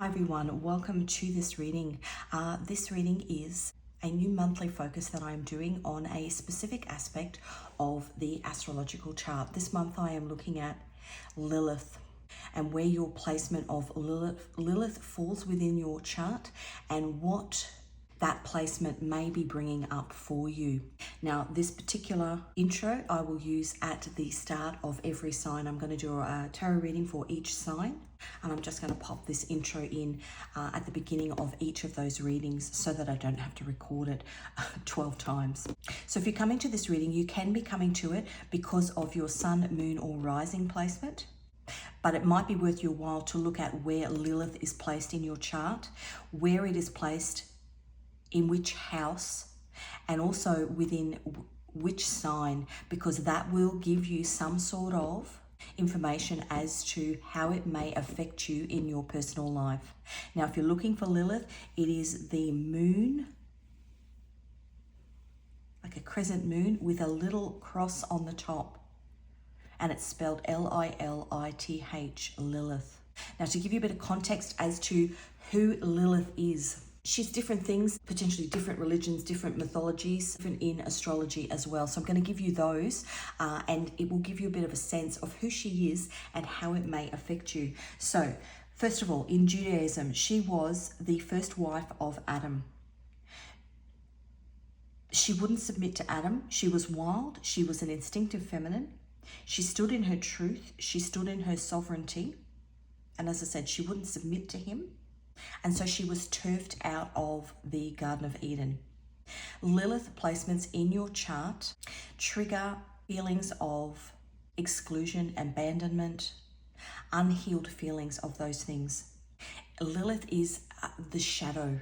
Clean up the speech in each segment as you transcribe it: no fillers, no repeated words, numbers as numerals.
Hi everyone, welcome to this reading. This reading is a new monthly focus that I'm doing on a specific aspect of the astrological chart. This month I am looking at Lilith and where your placement of Lilith falls within your chart and what that placement may be bringing up for you. Now, this particular intro I will use at the start of every sign. I'm going to do a tarot reading for each sign, and I'm just going to pop this intro in at the beginning of each of those readings so that I don't have to record it 12 times. So if you're coming to this reading, you can be coming to it because of your sun, moon, or rising placement. But it might be worth your while to look at where Lilith is placed in your chart, where it is placed in which house, and also within which sign, because that will give you some sort of information as to how it may affect you in your personal life. Now, if you're looking for Lilith, it is the moon, like a crescent moon with a little cross on the top, and it's spelled Lilith, Lilith. Now, to give you a bit of context as to who Lilith is, she's different things, potentially different religions, different mythologies, different in astrology as well. So I'm going to give you those and it will give you a bit of a sense of who she is and how it may affect you. So first of all, in Judaism, she was the first wife of Adam. She wouldn't submit to Adam. She was wild. She was an instinctive feminine. She stood in her truth. She stood in her sovereignty. And as I said, she wouldn't submit to him. And so she was turfed out of the Garden of Eden. Lilith placements in your chart trigger feelings of exclusion, abandonment, unhealed feelings of those things. Lilith is the shadow.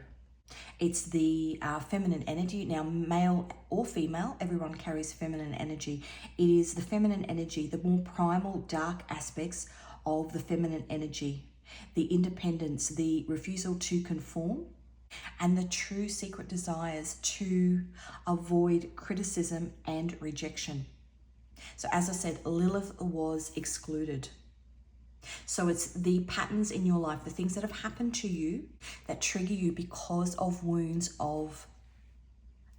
It's the feminine energy. Now, male or female, everyone carries feminine energy. It is the feminine energy, the more primal, dark aspects of the feminine energy. The independence, the refusal to conform, and the true secret desires to avoid criticism and rejection. So as I said, Lilith was excluded. So it's the patterns in your life, the things that have happened to you that trigger you because of wounds of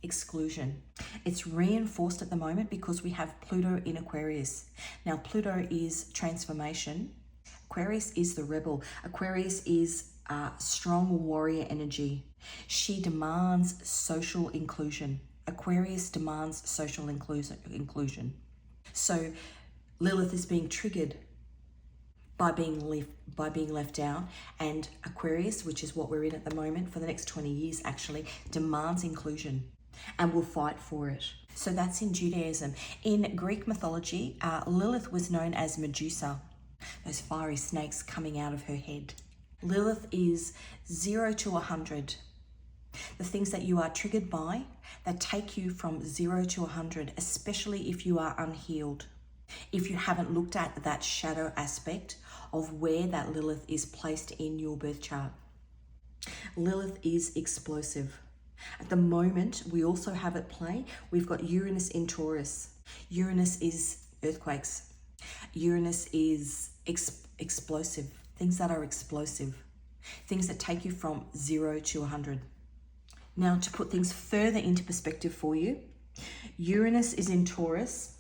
exclusion. It's reinforced at the moment because we have Pluto in Aquarius. Now, Pluto is transformation. Aquarius is the rebel. Aquarius is strong warrior energy. She demands social inclusion. Aquarius demands social inclusion. So Lilith is being triggered by being left out, and Aquarius, which is what we're in at the moment for the next 20 years actually, demands inclusion and will fight for it. So that's in Judaism. In Greek mythology, Lilith was known as Medusa. Those fiery snakes coming out of her head. Lilith is 0 to 100. The things that you are triggered by that take you from 0 to 100, especially if you are unhealed. If you haven't looked at that shadow aspect of where that Lilith is placed in your birth chart. Lilith is explosive. At the moment, we also have at play, we've got Uranus in Taurus. Uranus is earthquakes. Uranus is explosive, things that are explosive, things that take you from 0 to 100. Now, to put things further into perspective for you, Uranus is in Taurus.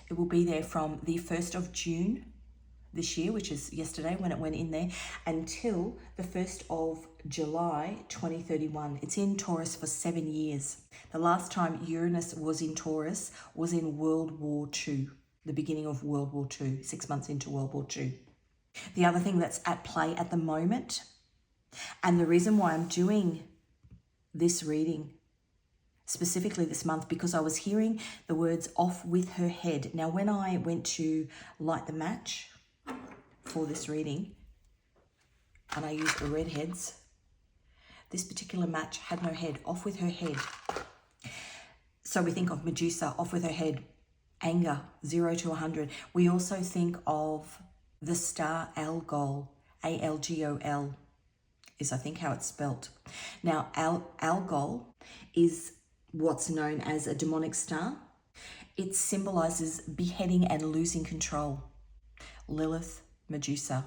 It will be there from the 1st of June this year, which is yesterday when it went in there, until the 1st of July 2031. It's in Taurus for 7 years. The last time Uranus was in Taurus was in World War II. The beginning of World War II, 6 months into World War II. The other thing that's at play at the moment, and the reason why I'm doing this reading specifically this month, because I was hearing the words off with her head. Now, when I went to light the match for this reading, and I used the red heads, this particular match had no head, off with her head. So we think of Medusa, off with her head. Anger, 0 to 100. We also think of the star Algol, Algol is I think how it's spelt. Now, Algol is what's known as a demonic star. It symbolizes beheading and losing control. Lilith, Medusa.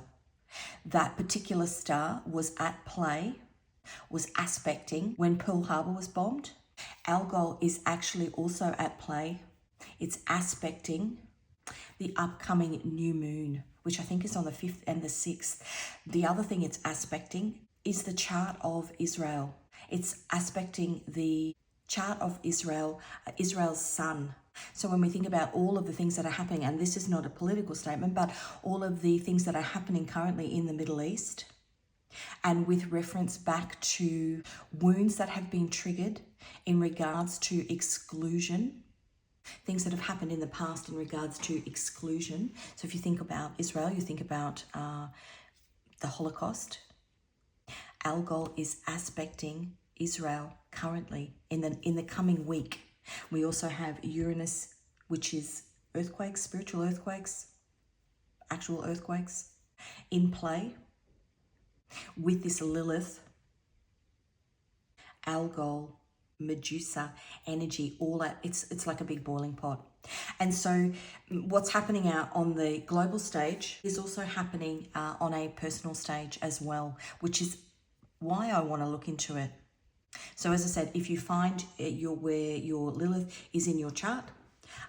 That particular star was at play, was aspecting when Pearl Harbor was bombed. Algol is actually also at play. It's aspecting the upcoming new moon, which I think is on the 5th and the 6th. The other thing it's aspecting is the chart of Israel. It's aspecting the chart of Israel, Israel's sun. So when we think about all of the things that are happening, and this is not a political statement, but all of the things that are happening currently in the Middle East, and with reference back to wounds that have been triggered in regards to exclusion, things that have happened in the past in regards to exclusion. So if you think about Israel, you think about the Holocaust. Algol is aspecting Israel currently in the coming week. We also have Uranus, which is earthquakes, spiritual earthquakes, actual earthquakes in play with this Lilith, Algol, Medusa energy, all that. It's like a big boiling pot. And so what's happening out on the global stage is also happening on a personal stage as well, which is why I want to look into it. So as I said, if you find where your Lilith is in your chart,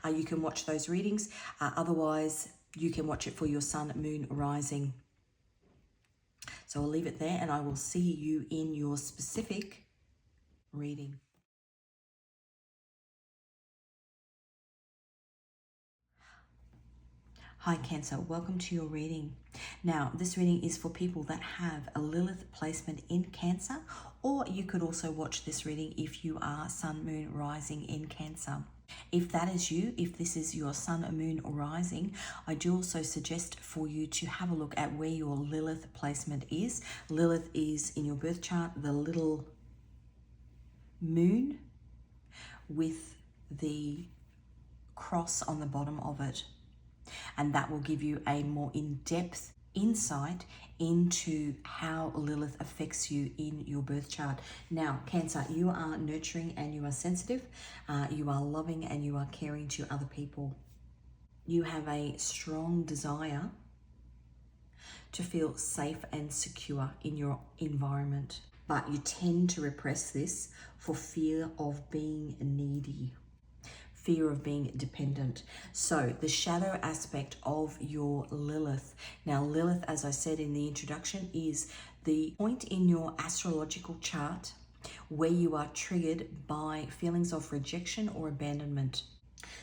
you can watch those readings. Otherwise, you can watch it for your sun, moon, rising. So I'll leave it there, and I will see you in your specific reading. Hi Cancer, welcome to your reading. Now, this reading is for people that have a Lilith placement in Cancer, or you could also watch this reading if you are Sun, Moon, Rising in Cancer. If that is you, if this is your Sun, Moon, Rising, I do also suggest for you to have a look at where your Lilith placement is. Lilith is in your birth chart, the little moon with the cross on the bottom of it. And that will give you a more in-depth insight into how Lilith affects you in your birth chart. Now, Cancer, you are nurturing and you are sensitive. You are loving and you are caring to other people. You have a strong desire to feel safe and secure in your environment, but you tend to repress this for fear of being needy. Fear of being dependent. So the shadow aspect of your Lilith. Now Lilith, as I said in the introduction, is the point in your astrological chart where you are triggered by feelings of rejection or abandonment.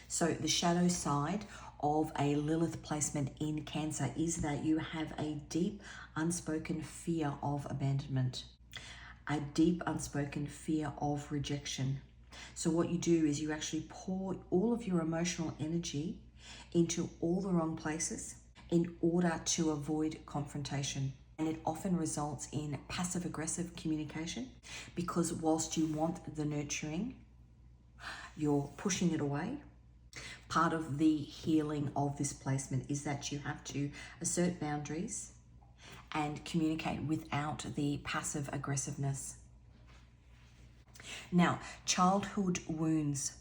So the shadow side of a Lilith placement in Cancer is that you have a deep unspoken fear of abandonment, a deep unspoken fear of rejection. So what you do is you actually pour all of your emotional energy into all the wrong places in order to avoid confrontation. And it often results in passive-aggressive communication because whilst you want the nurturing, you're pushing it away. Part of the healing of this placement is that you have to assert boundaries and communicate without the passive aggressiveness. Now, childhood wounds,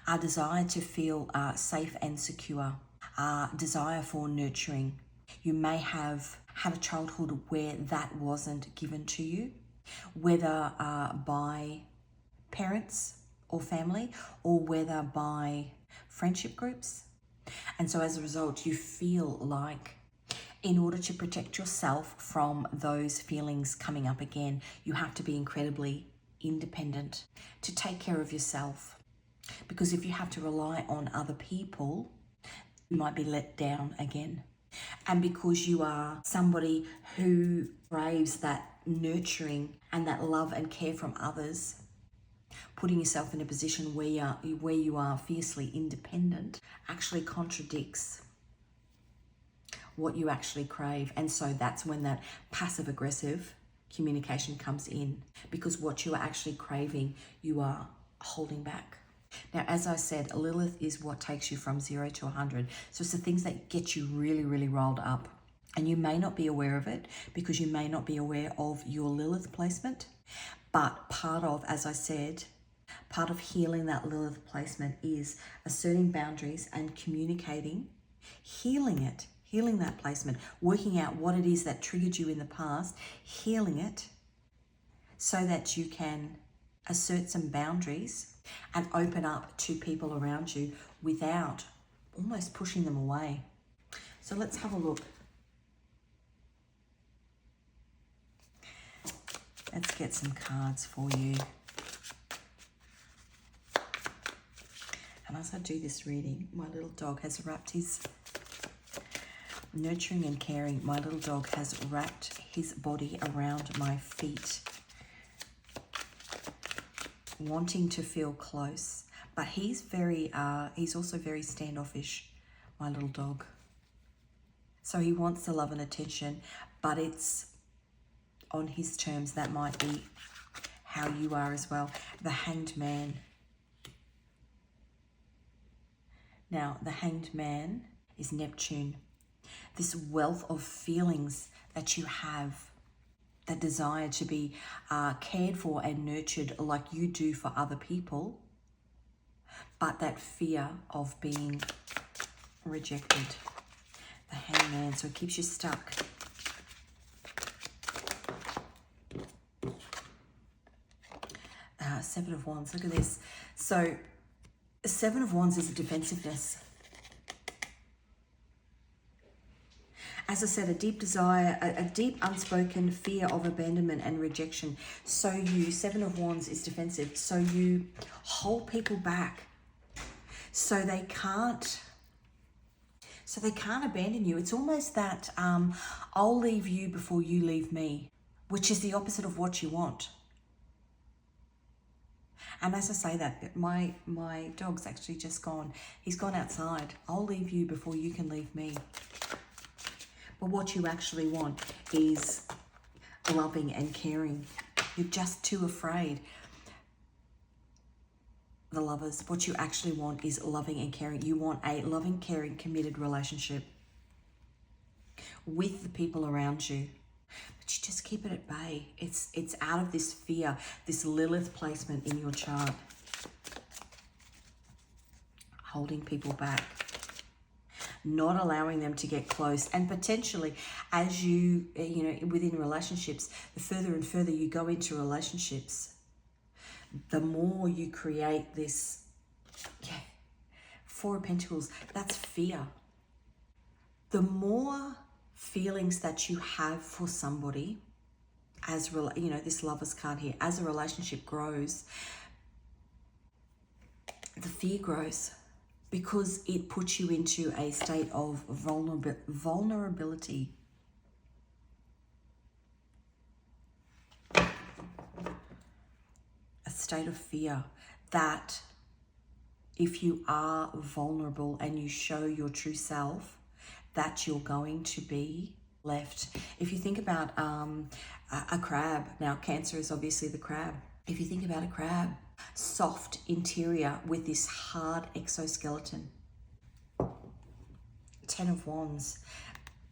our desire to feel safe and secure, our desire for nurturing. You may have had a childhood where that wasn't given to you, whether by parents or family, or whether by friendship groups. And so as a result, you feel like in order to protect yourself from those feelings coming up again, you have to be incredibly independent to take care of yourself. Because if you have to rely on other people, you might be let down again. And because you are somebody who craves that nurturing and that love and care from others, putting yourself in a position where you are fiercely independent actually contradicts what you actually crave. And so that's when that passive aggressive communication comes in, because what you are actually craving, you are holding back. Now, as I said, Lilith is what takes you from 0 to 100. So it's the things that get you really, really rolled up. And you may not be aware of it because you may not be aware of your Lilith placement. But part of, as I said, part of healing that Lilith placement is asserting boundaries and communicating, healing it healing that placement, working out what it is that triggered you in the past, healing it so that you can assert some boundaries and open up to people around you without almost pushing them away. So let's have a look. Let's get some cards for you. And as I do this reading, my little dog has wrapped his nurturing and caring. My little dog has wrapped his body around my feet, wanting to feel close. But he's also very standoffish, my little dog. So he wants the love and attention, but it's on his terms. That might be how you are as well. The Hanged Man. Now, the Hanged Man is Neptune. This wealth of feelings that you have, that desire to be cared for and nurtured like you do for other people, but that fear of being rejected. The Hangman, so it keeps you stuck. Seven of Wands, look at this. So Seven of Wands is a defensiveness. As I said, a deep desire, a deep unspoken fear of abandonment and rejection. So you, Seven of Wands is defensive. So you hold people back so they can't abandon you. It's almost that I'll leave you before you leave me, which is the opposite of what you want. And as I say that, my dog's actually just gone. He's gone outside. I'll leave you before you can leave me. But what you actually want is loving and caring. You're just too afraid. The Lovers, what you actually want is loving and caring. You want a loving, caring, committed relationship with the people around you. But you just keep it at bay. It's out of this fear, this Lilith placement in your chart. Holding people back. Not allowing them to get close. And potentially, as you within relationships, the further and further you go into relationships, the more you create this, Four of Pentacles, that's fear. The more feelings that you have for somebody, as this Lover's card here, as a relationship grows, the fear grows because it puts you into a state of vulnerability. A state of fear that if you are vulnerable and you show your true self, that you're going to be left. If you think about a crab, now Cancer is obviously the crab. If you think about a crab, soft interior with this hard exoskeleton. Ten of Wands,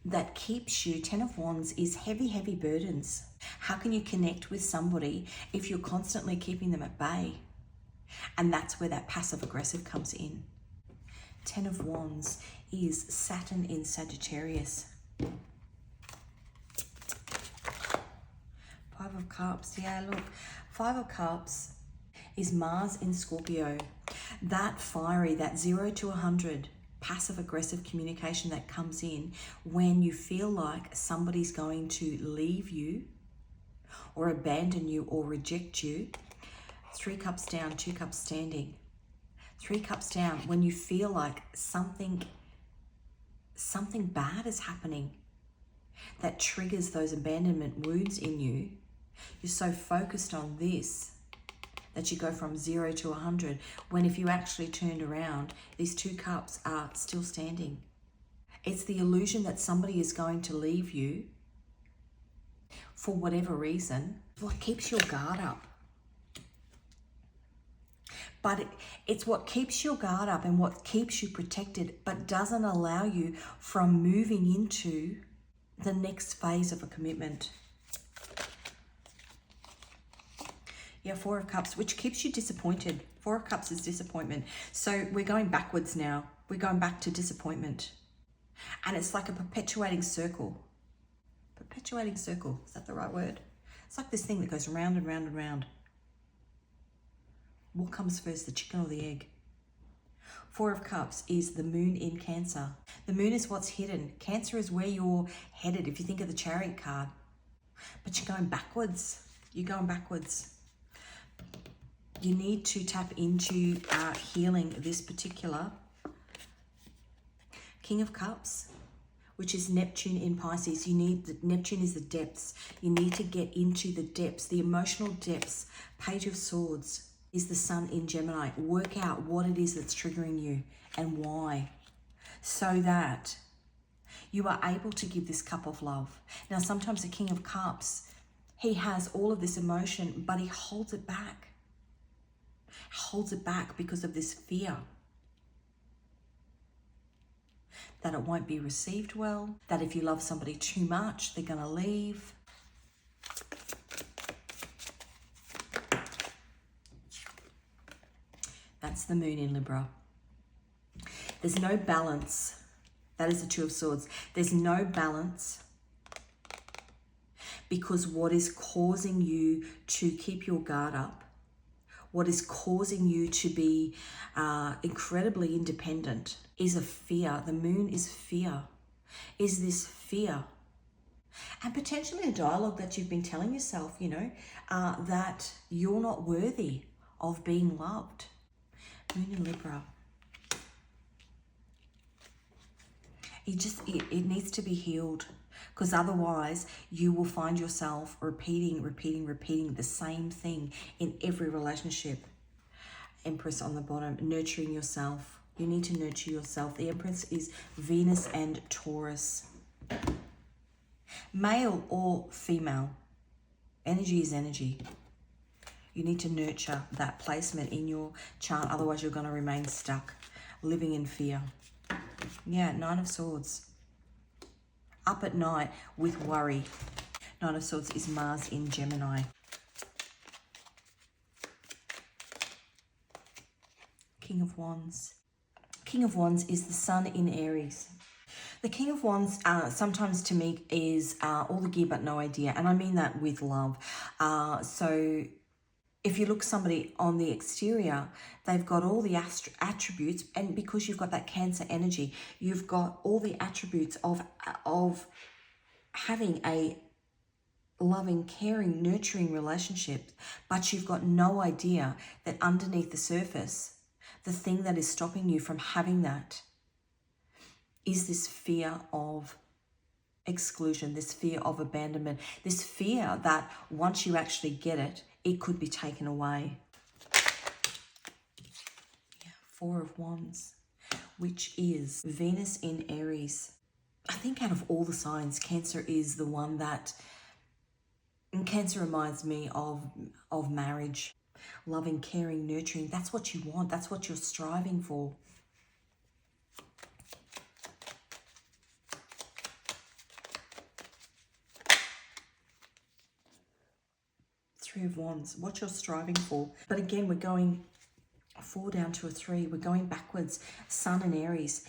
that keeps you, Ten of Wands is heavy, heavy burdens. How can you connect with somebody if you're constantly keeping them at bay? And that's where that passive aggressive comes in. Ten of Wands is Saturn in Sagittarius. Five of Cups, look. Five of Cups is Mars in Scorpio. That fiery, that 0 to 100, passive aggressive communication that comes in when you feel like somebody's going to leave you or abandon you or reject you. 3 cups down, 2 cups standing. 3 cups down, when you feel like something bad is happening that triggers those abandonment wounds in you, you're so focused on this that you go from 0 to 100, when if you actually turned around, these 2 cups are still standing. It's the illusion that somebody is going to leave you for whatever reason. What keeps your guard up? But it's what keeps your guard up and what keeps you protected, but doesn't allow you from moving into the next phase of a commitment. 4 of Cups, which keeps you disappointed. 4 of Cups is disappointment. So we're going backwards now. We're going back to disappointment. And it's like a perpetuating circle. Perpetuating circle, is that the right word? It's like this thing that goes round and round and round. What comes first, the chicken or the egg? Four of Cups is the moon in Cancer. The moon is what's hidden. Cancer is where you're headed, if you think of the Chariot card. But you're going backwards. You're going backwards. You need to tap into healing this particular King of Cups, which is Neptune in Pisces. Neptune is the depths. You need to get into the depths, the emotional depths. Page of Swords is the Sun in Gemini. Work out what it is that's triggering you and why, so that you are able to give this cup of love. Now, sometimes the King of Cups, he has all of this emotion, but he holds it back. Holds it back because of this fear that it won't be received well, that if you love somebody too much, they're going to leave. That's the moon in Libra. There's no balance. That is the Two of Swords. There's no balance because what is causing you to keep your guard up, what is causing you to be incredibly independent is a fear. The moon is fear. Is this fear? And potentially a dialogue that you've been telling yourself, that you're not worthy of being loved. Moon in Libra. It needs to be healed, because otherwise you will find yourself repeating the same thing in every relationship. Empress on the bottom, nurturing yourself. You need to nurture yourself. The Empress is Venus and Taurus. Male or female, energy is energy. You need to nurture that placement in your chart, otherwise you're going to remain stuck, living in fear. Yeah, Nine of Swords. Up at night with worry. Nine of Swords is Mars in Gemini. King of Wands. King of Wands is the Sun in Aries. The King of Wands sometimes to me is all the gear but no idea. And I mean that with love. So if you look somebody on the exterior, they've got all the attributes, and because you've got that Cancer energy, you've got all the attributes of having a loving, caring, nurturing relationship, but you've got no idea that underneath the surface, the thing that is stopping you from having that is this fear of exclusion, this fear of abandonment, this fear that once you actually get it, it could be taken away. Yeah, Four of Wands, which is Venus in Aries. I think out of all the signs, Cancer is the one that, and Cancer reminds me of marriage, loving, caring, nurturing. That's what you want. That's what you're striving for. Three of Wands, what you're striving for. But again, we're going 4 down to a 3. We're going backwards. Sun and Aries.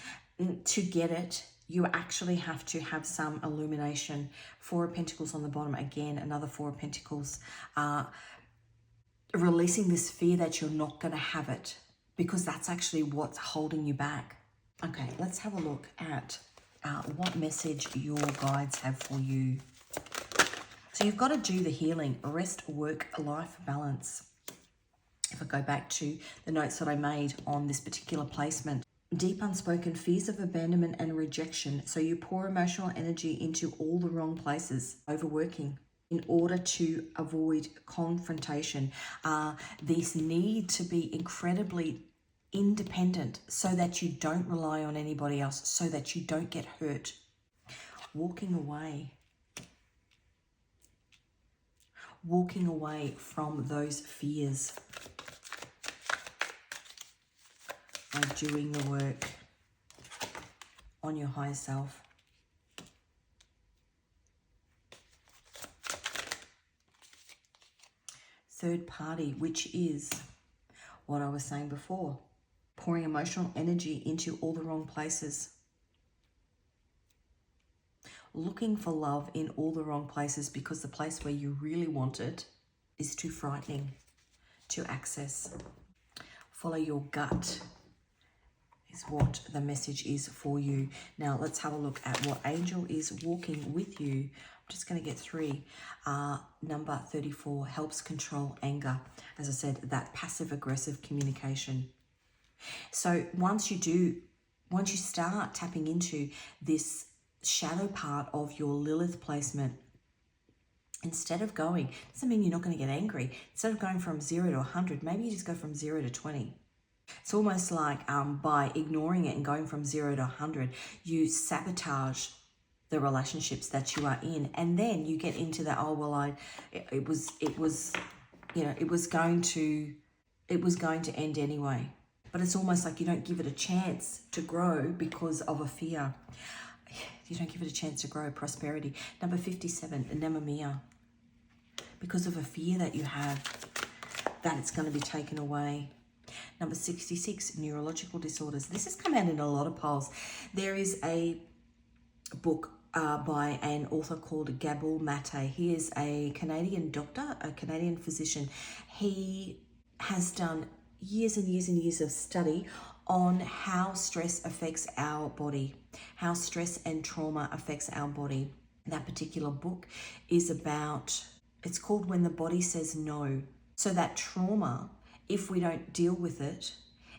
To get it, you actually have to have some illumination. 4 of Pentacles on the bottom. Again, another 4 of Pentacles. Releasing this fear that you're not going to have it, because that's actually what's holding you back. Okay, let's have a look at what message your guides have for you. So you've got to do the healing, rest, work, life balance. If I go back to the notes that I made on this particular placement, deep unspoken fears of abandonment and rejection. So you pour emotional energy into all the wrong places, overworking in order to avoid confrontation. This need to be incredibly independent so that you don't rely on anybody else, so that you don't get hurt. Walking away. Walking away from those fears by doing the work on your higher self. Third party, which is what I was saying before, pouring emotional energy into all the wrong places. looking for love in all the wrong places because the place where you really want it is too frightening to access. Follow your gut is what the message is for you. Now let's have a look at what angel is walking with you. I'm just going to get 3. Number 34, helps control anger. As I said, that passive aggressive communication. So once you start tapping into this shadow part of your Lilith placement, instead of going, doesn't mean you're not going to get angry. Instead of going from 0 to 100, maybe you just go from 0 to 20. It's almost like by ignoring it and going from 0 to 100, you sabotage the relationships that you are in, and then you get into that, oh well, it was going to end anyway. But it's almost like you don't give it a chance to grow because of a fear. You don't give it a chance to grow. Prosperity. Number 57, Nemamia. Because of a fear that you have that it's going to be taken away. Number 66, neurological disorders. This has come out in a lot of polls. There is a book by an author called Gabor Mate. He is a Canadian doctor, a Canadian physician. He has done years and years and years of study on how stress affects our body, how stress and trauma affects our body. That particular book is about, it's called When the Body Says No. So that trauma, if we don't deal with it,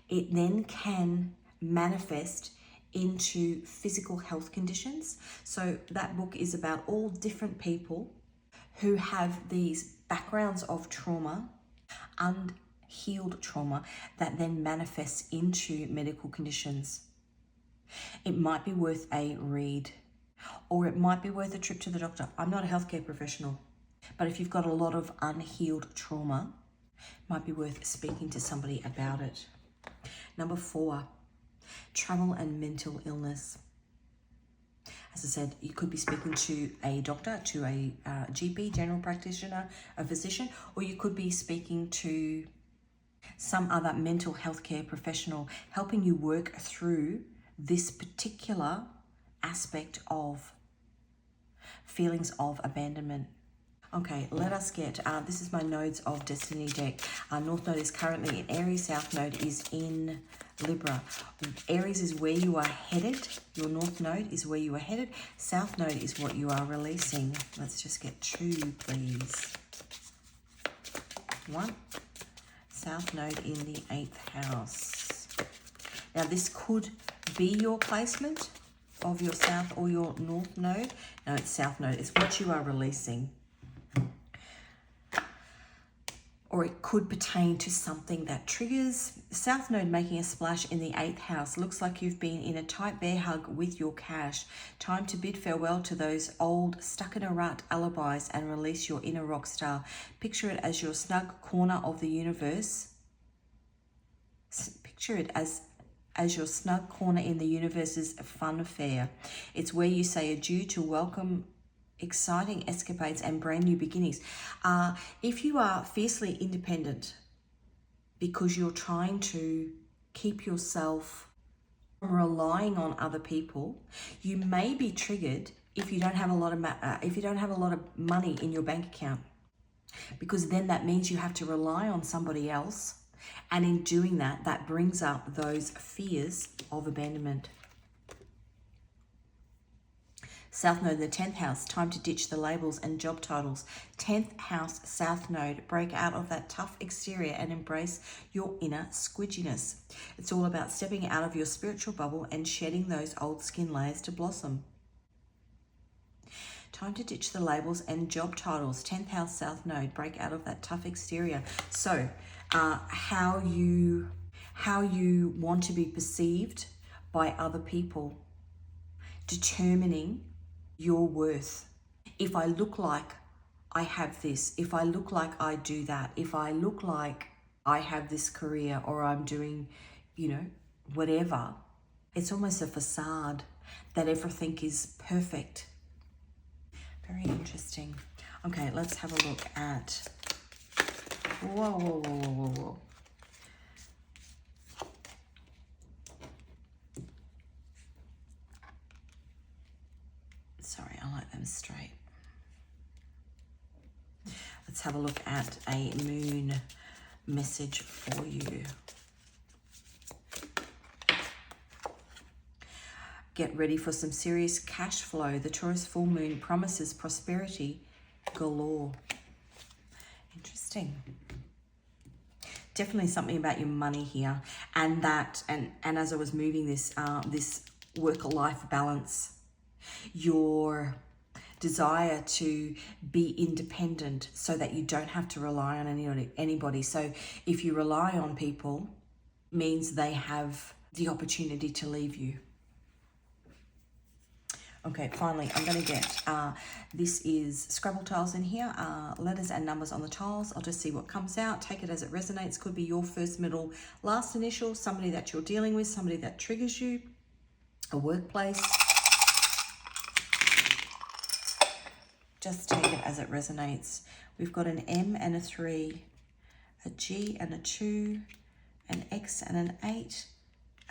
it then can manifest into physical health conditions. So that book is about all different people who have these backgrounds of trauma, unhealed trauma, that then manifests into medical conditions. It might be worth a read, or it might be worth a trip to the doctor. I'm not a healthcare professional, but if you've got a lot of unhealed trauma, it might be worth speaking to somebody about it. Number 4, travel and mental illness. As I said, you could be speaking to a doctor, to a GP, general practitioner, a physician, or you could be speaking to some other mental health care professional, helping you work through this particular aspect of feelings of abandonment. Okay, let us get, this is my Nodes of Destiny deck. North Node is currently in Aries, South Node is in Libra. Aries is where you are headed. Your North Node is where you are headed. South Node is what you are releasing. Let's just get 2, please. 1. South Node in the 8th house. Now, this could be your placement of your South or your North Node. No, it's South Node. It's what you are releasing. Or it could pertain to something that triggers. South Node making a splash in the 8th house. Looks like you've been in a tight bear hug with your cash. Time to bid farewell to those old stuck in a rut alibis and release your inner rock star. Picture it as your snug corner of the universe. Picture it as your snug corner in the universe's fun fair. It's where you say adieu to welcome exciting escapades and brand new beginnings. If you are fiercely independent because you're trying to keep yourself from relying on other people, you may be triggered if you don't have a lot of money in your bank account, because then that means you have to rely on somebody else, and in doing that, that brings up those fears of abandonment. South Node in the 10th house, time to ditch the labels and job titles. 10th house, South Node, break out of that tough exterior and embrace your inner squidginess. It's all about stepping out of your spiritual bubble and shedding those old skin layers to blossom. Time to ditch the labels and job titles. 10th house, South Node, break out of that tough exterior. So, how you want to be perceived by other people, determining your worth. If I look like I have this, if I look like I do that, if I look like I have this career, or I'm doing, whatever, it's almost a facade that everything is perfect. Very interesting. Okay, let's have a look at, whoa. Sorry, I like them straight. Let's have a look at a moon message for you. Get ready for some serious cash flow. The Taurus full moon promises prosperity galore. Interesting. Definitely something about your money here, and that, and as I was moving this, this work-life balance, your desire to be independent so that you don't have to rely on anybody. So if you rely on people, means they have the opportunity to leave you. Okay, finally, I'm going to get, this is Scrabble tiles in here, letters and numbers on the tiles. I'll just see what comes out. Take it as it resonates. Could be your first, middle, last initial, somebody that you're dealing with, somebody that triggers you, a workplace. Just take it as it resonates. We've got an M and a 3, a G and a 2, an X and an 8,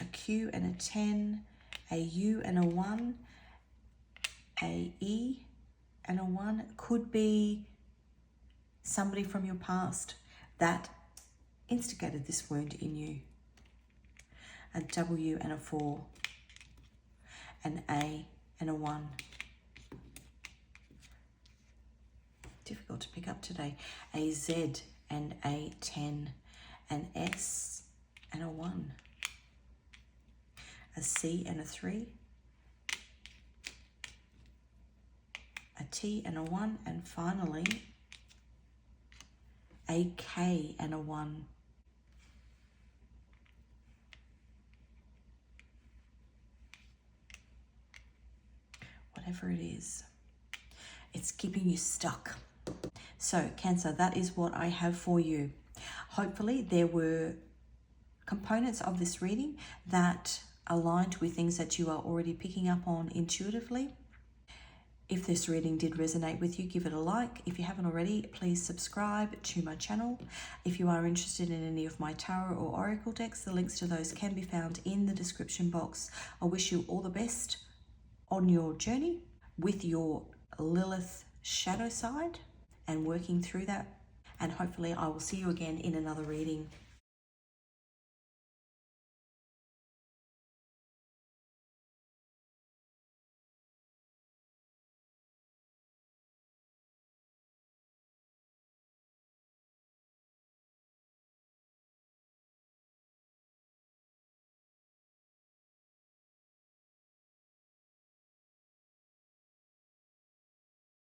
a Q and a 10, a U and a 1, a E and a 1. Could be somebody from your past that instigated this wound in you. A W and a 4, an A and a 1. Difficult to pick up today. A Z and a 10, an S and a 1, a C and a 3, a T and a 1, and finally a K and a 1. Whatever it is, it's keeping you stuck. So Cancer, that is what I have for you. Hopefully there were components of this reading that aligned with things that you are already picking up on intuitively. If this reading did resonate with you, give it a like. If you haven't already, please subscribe to my channel. If you are interested in any of my tarot or oracle decks, the links to those can be found in the description box. I wish you all the best on your journey with your Lilith shadow side and working through that. And hopefully I will see you again in another reading.